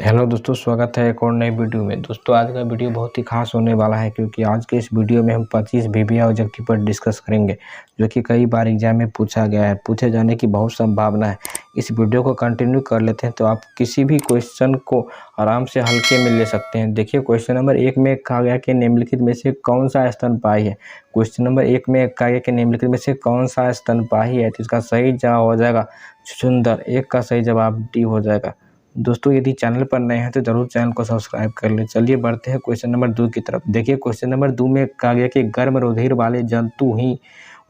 Hello दोस्तों, स्वागत है एक और नई वीडियो में। दोस्तों आज का वीडियो बहुत ही खास होने वाला है क्योंकि आज के इस वीडियो में हम 25 वीवीआई ऑब्जेक्टिव पर डिस्कस करेंगे जो कि कई बार एग्जाम में पूछा गया है, पूछे जाने की बहुत संभावना है। इस वीडियो को कंटिन्यू कर लेते हैं तो आप किसी भी क्वेश्चन को आराम से हल्के में ले सकते हैं। देखिए क्वेश्चन नंबर 1 में कहा गया कि निम्नलिखित में से कौन सा स्तनपायी है। क्वेश्चन नंबर 1 में कहा गया कि निम्नलिखित में से कौन सा स्तनपायी है, तो इसका सही जवाब हो जाएगा चुचुंदर। 1 का सही जवाब डी हो जाएगा। दोस्तों यदि चैनल पर नए हैं तो जरूर चैनल को सब्सक्राइब कर लें। चलिए बढ़ते हैं क्वेश्चन नंबर 2 की तरफ। देखिए क्वेश्चन नंबर 2 में कहा गया कि गर्म रुधिर वाले जंतु ही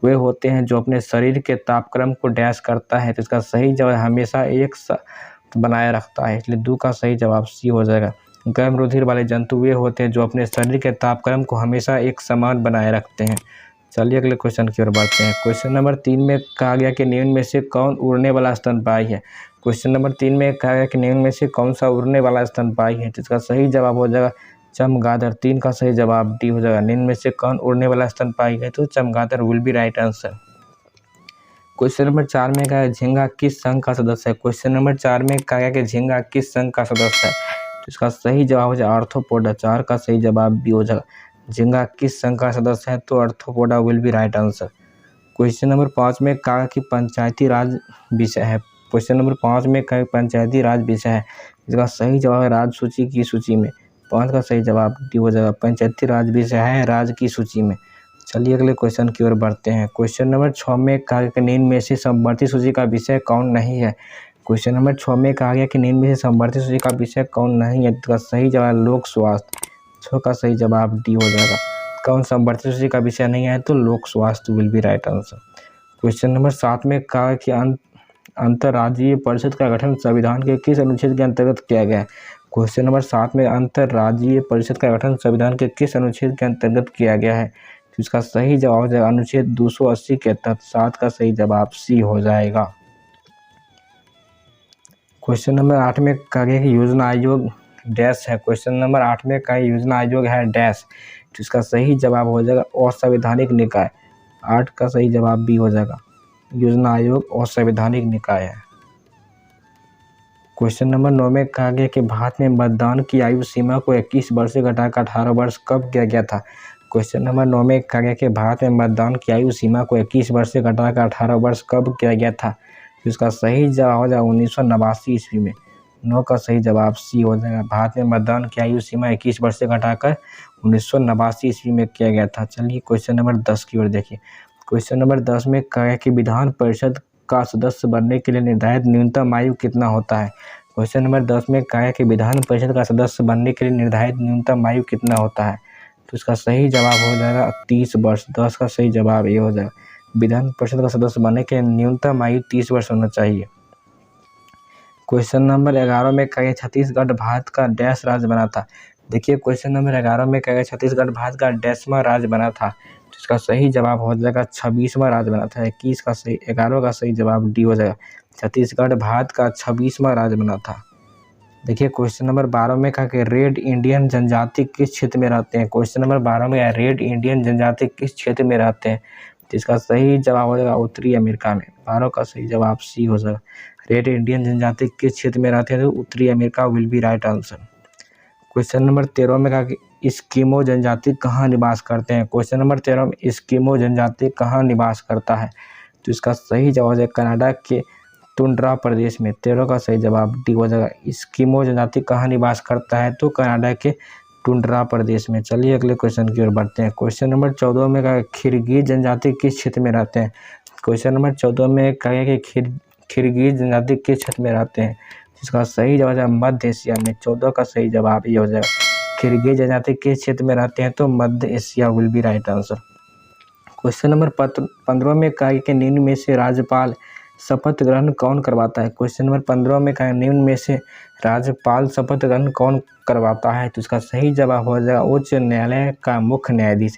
वे होते हैं जो अपने शरीर के तापक्रम को डैश करता है, तो इसका सही जवाब हमेशा एक साथ बनाए रखता है, इसलिए 2 का सही जवाब सी हो जाएगा। गर्म रुधिर वाले जंतु वे होते हैं जो अपने शरीर के तापक्रम को हमेशा एक समान बनाए रखते हैं। चलिए अगले क्वेश्चन की ओर बढ़ते हैं। क्वेश्चन नंबर 3 में कहा गया कि निम्न में से कौन उड़ने वाला स्तनपायी है। क्वेश्चन नंबर 3 में कहा गया कि निम्न में से कौन सा उड़ने वाला स्तनपायी है, जिसका सही जवाब हो जाएगा चमगादड़। 3 का सही जवाब डी हो जाएगा। निम्न में से कौन उड़ने वाला स्तनपायी है, तो चमगादड़ will be right answer. Question number 4 में कहा झींगा किस संघ का सदस्य है। क्वेश्चन नंबर 4 में कहा गया कि झींगा किस संघ का सदस्य है, तो इसका सही जवाब हो जाएगा आर्थ्रोपोडा। 4 का सही जवाब बी हो जाएगा। झींगा किस संघ का सदस्य है, तो arthropoda will be right answer. Question number 5 में कहा कि पंचायती राज विषय है। क्वेश्चन नंबर 5 में कहा पंचायती राज विषय है, इसका सही जवाब है राज सूची की सूची में। 5 का सही जवाब डी हो जाएगा। पंचायती राज विषय है राज की सूची में। चलिए अगले क्वेश्चन की ओर बढ़ते हैं। क्वेश्चन नंबर 6 में कहा कि निम्न में से समवर्ती सूची का विषय कौन नहीं है। क्वेश्चन नंबर 6 में कहा गया कि निम्न में से समवर्ती सूची का विषय कौन नहीं है, इसका सही जवाब लोक स्वास्थ्य। 6 का सही जवाब डी हो जाएगा। कौन समवर्ती सूची का विषय नहीं है, तो लोक स्वास्थ्य will be right answer. Question number 7 में कहा कि अंतर्राज्यीय परिषद का गठन संविधान के किस अनुच्छेद के अंतर्गत किया गया है। क्वेश्चन नंबर 7 में अंतर्राज्यीय परिषद का गठन संविधान के किस अनुच्छेद के अंतर्गत किया गया है, तो इसका सही जवाब हो जाएगा अनुच्छेद 280 के तहत। 7 का सही जवाब सी हो जाएगा। क्वेश्चन नंबर 8 में कहा गया कि योजना आयोग डैश है। क्वेश्चन नंबर 8 में कहा योजना आयोग है डैश, तो इसका सही जवाब हो जाएगा असंवैधानिक निकाय। 8 का सही जवाब बी हो जाएगा। योजना आयोग असंवैधानिक निकाय है। क्वेश्चन नंबर 9 में कहा गया कि भारत में मतदान की आयु सीमा को 21 वर्ष से घटाकर 18 वर्ष कब किया गया था। क्वेश्चन नंबर 9 में कहा गया कि भारत में मतदान की आयु सीमा को 21 वर्ष से घटाकर 18 वर्ष कब किया गया था, तो इसका सही जवाब हो जाएगा 1989 ईस्वी में। 9 का सही जवाब सी हो जाएगा। भारत में मतदान की आयु सीमा 21 वर्ष से घटाकर 1989 ईस्वी में किया गया था। चलिए क्वेश्चन नंबर 10 की ओर देखिए। क्वेश्चन नंबर 10 में कहा गया कि विधान परिषद का सदस्य बनने के लिए निर्धारित न्यूनतम आयु कितना होता है। क्वेश्चन नंबर 10 में कहा गया कि विधान परिषद का सदस्य बनने के लिए निर्धारित न्यूनतम आयु कितना होता है, तो इसका सही जवाब हो जाएगा 30 वर्ष। 10 का सही जवाब ये हो जाएगा। विधान परिषद का सदस्य बनने के लिए न्यूनतम आयु 30 वर्ष होना चाहिए। क्वेश्चन नंबर 11 में कहा गया छत्तीसगढ़ भारत का डैश राज्य बना था। देखिए क्वेश्चन नंबर 11 में कहा गया छत्तीसगढ़ भारत का डैशवां राज्य बना था, तो इसका सही जवाब हो जाएगा 26वां राज्य बना था। 21 का सही 11 का सही जवाब डी हो जाएगा। छत्तीसगढ़ भारत का 26वां राज्य बना था। देखिए क्वेश्चन नंबर 12 में कहा कि रेड इंडियन जनजाति किस क्षेत्र में रहते हैं। क्वेश्चन नंबर 12 में रेड इंडियन जनजाति किस क्षेत्र में रहते हैं, तो इसका सही जवाब हो जाएगा उत्तरी अमेरिका में। 12 का सही जवाब सी हो जाएगा। रेड इंडियन जनजाति किस क्षेत्र में रहते हैं, तो उत्तरी America will be right answer. Question number 13 में कहा कि एस्किमो जनजाति कहाँ निवास करते हैं। क्वेश्चन नंबर 13 में एस्किमो जनजाति कहाँ निवास करता है, तो इसका सही जवाब है कनाडा के टुंड्रा प्रदेश में। 13 का सही जवाब डी हो जाएगा। एस्किमो जनजाति कहाँ निवास करता है, तो कनाडा के टुंड्रा प्रदेश में। चलिए अगले क्वेश्चन की ओर बढ़ते हैं। क्वेश्चन नंबर 14 में कहा खिरगिज जनजाति किस क्षेत्र में रहते हैं। क्वेश्चन नंबर 14 में कहा गया कि खिरगिज जनजाति किस क्षेत्र में रहते हैं, जिसका सही जवाब है मध्य एशिया में। 14 का सही जवाब ये हो जाएगा। खिरगिज जनजाति किस क्षेत्र में रहते हैं, तो मध्य Asia will be right answer. Question number 15 में कहा कि निम्न में से राज्यपाल शपथ ग्रहण कौन करवाता है। क्वेश्चन नंबर 15 में कहा निम्न में से राज्यपाल शपथ ग्रहण कौन करवाता है, तो इसका सही जवाब हो जाएगा उच्च न्यायालय का मुख्य न्यायाधीश।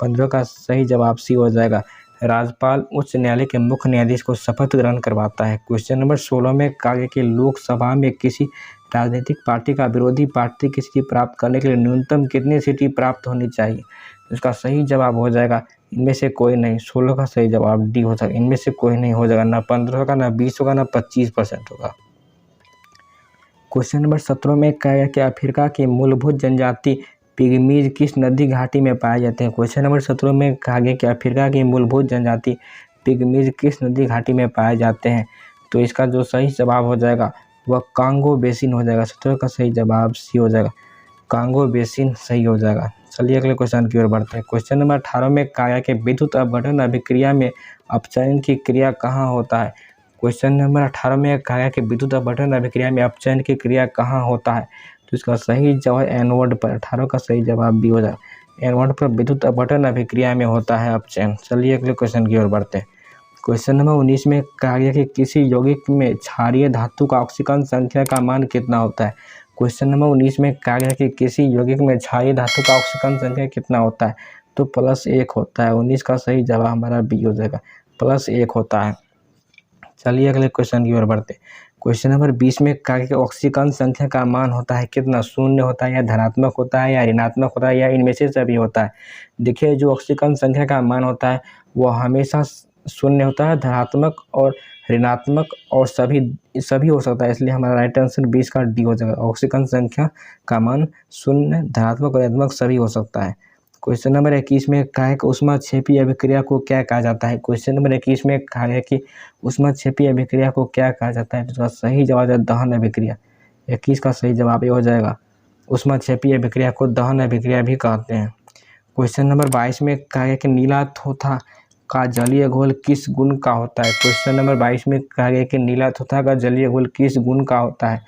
15 का सही जवाब सी हो जाएगा। राज्यपाल उच्च न्यायालय के मुख्य न्यायाधीश को शपथ ग्रहण करवाता है। क्वेश्चन नंबर 16 में कहा गया कि लोकसभा में किसी राजनीतिक पार्टी का विरोधी पार्टी की सीट प्राप्त करने के लिए न्यूनतम कितनी सीटें प्राप्त होनी चाहिए, इसका सही जवाब हो जाएगा इनमें से कोई नहीं। 16 का सही जवाब डी हो जाएगा। इनमें से कोई नहीं हो जाएगा, ना 15 होगा, ना 20 होगा, ना 25% होगा। क्वेश्चन नंबर 17 में कहा गया कि अफ्रीका की मूलभूत जनजाति पिग्मीज किस नदी घाटी में पाए जाते हैं। क्वेश्चन नंबर 17 में कहा गया कि अफ्रीका की मूलभूत जनजाति पिग्मीज किस नदी घाटी में पाए जाते हैं। तो इसका जो सही जवाब हो जाएगा वह कांगो बेसिन हो जाएगा। 17 का सही जवाब सी हो जाएगा, कांगो बेसिन सही हो जाएगा। चलिए अगले क्वेश्चन की ओर बढ़ते हैं। क्वेश्चन नंबर 18 में कहा गया कि विद्युत अपघटन अभिक्रिया में अपचयन की क्रिया कहाँ होता है। क्वेश्चन नंबर 18 में कहा गया कि विद्युत अपघटन अभिक्रिया में अपचयन की क्रिया कहाँ होता है। तो इसका सही जवाब एनोड पर, 18 का सही जवाब भी हो जाएगा। एनोड पर विद्युत अपघटन अभिक्रिया में होता है अपचयन। चलिए अगले क्वेश्चन की ओर बढ़ते हैं। क्वेश्चन नंबर 19 में कहा गया कि किसी यौगिक में क्षारीय धातु का ऑक्सीकरण संख्या का मान कितना होता है। क्वेश्चन नंबर 19 में कहा गया कि किसी यौगिक में क्षारीय धातु का ऑक्सीकरण संख्या कितना होता है। तो +1 होता है। 19 का सही जवाब हमारा बी हो जाएगा, +1 होता है। चलिए अगले क्वेश्चन की ओर बढ़ते हैं। क्वेश्चन नंबर 20 में कहा गया कि ऑक्सीकरण संख्या का मान होता है कितना, 0 होता है या धनात्मक होता है या ऋणात्मक होता है या इनमें से सभी होता है। देखिए जो ऑक्सीकरण संख्या का मान होता है वो हमेशा 0 होता है, धनात्मक और ऋणात्मक और सभी हो सकता है, इसलिए हमारा राइट आंसर 20 का डी हो जाएगा। ऑक्सीकरण संख्या का मान 0, धनात्मक और ऋणात्मक सभी हो सकता है। क्वेश्चन नंबर 21 में कहा है कि ऊष्माक्षेपी अभिक्रिया को क्या कहा जाता है। क्वेश्चन नंबर 21 में कहा है कि ऊष्माक्षेपी अभिक्रिया को क्या कहा जाता है। तो इसका सही जवाब है दहन अभिक्रिया। 21 का सही जवाब ये हो जाएगा। ऊष्माक्षेपी अभिक्रिया को दहन अभिक्रिया भी कहते हैं। क्वेश्चन नंबर 22 में कहा गया कि नीला थोथा का जलीय घोल किस गुण का होता है। क्वेश्चन नंबर 22 में कहा गया कि नीला थोथा का जलीय घोल किस गुण का होता है।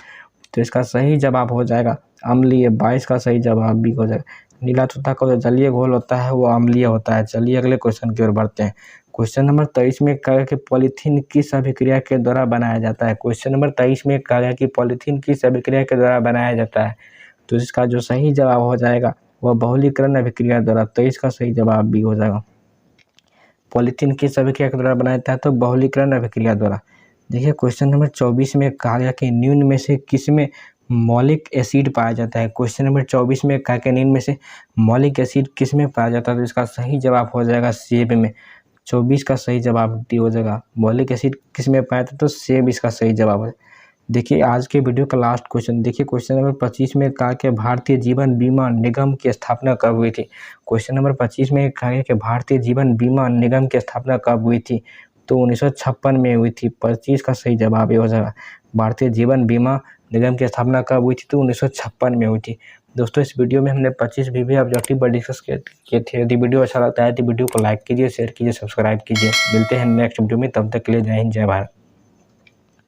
तो इसका सही जवाब हो जाएगा अम्लीय। 22 का सही जवाब भी हो जाएगा। नीला थोथा का जो जलीय घोल होता है वो अम्लीय होता है। चलिए अगले क्वेश्चन की ओर बढ़ते हैं। क्वेश्चन नंबर 23 में कहा गया कि पॉलीथीन किस अभिक्रिया के द्वारा बनाया जाता है। क्वेश्चन नंबर 23 में कहा गया कि पॉलीथीन किस अभिक्रिया के द्वारा बनाया जाता है। तो इसका जो सही जवाब हो जाएगा वह बहुलीकरण अभिक्रिया द्वारा। 23 का सही जवाब भी हो जाएगा। पॉलीथीन किस अभिक्रिया के द्वारा बनाया जाता है, तो बहुलीकरण अभिक्रिया द्वारा। देखिए क्वेश्चन नंबर 24 में कहा गया कि निम्न में से किसमें मौलिक एसिड पाया जाता है। क्वेश्चन नंबर 24 में कहा कि निम्न में से मौलिक एसिड किस में पाया जाता है। तो इसका सही जवाब हो जाएगा सेब में। 24 का सही जवाब डी हो जाएगा। मौलिक एसिड किस में पाया जाता है, तो सेब इसका सही जवाब है। देखिए आज के वीडियो का लास्ट क्वेश्चन देखिए। क्वेश्चन नंबर 25 में कहा कि भारतीय जीवन बीमा निगम की स्थापना कब हुई थी। क्वेश्चन नंबर 25 में कहा गया कि भारतीय जीवन बीमा निगम की स्थापना कब हुई थी। तो 1956 में हुई थी। 25 का सही जवाब ये हो जाएगा। भारतीय जीवन बीमा निगम की स्थापना कब हुई थी, तो 1956 में हुई थी। दोस्तों इस वीडियो में हमने 25 विवि ऑब्जेक्टिव पर डिस्कस किए थे। यदि वीडियो अच्छा लगता है तो वीडियो को लाइक कीजिए, शेयर कीजिए, सब्सक्राइब कीजिए। मिलते हैं नेक्स्ट वीडियो में, तब तक के लिए जय हिंद जय भारत।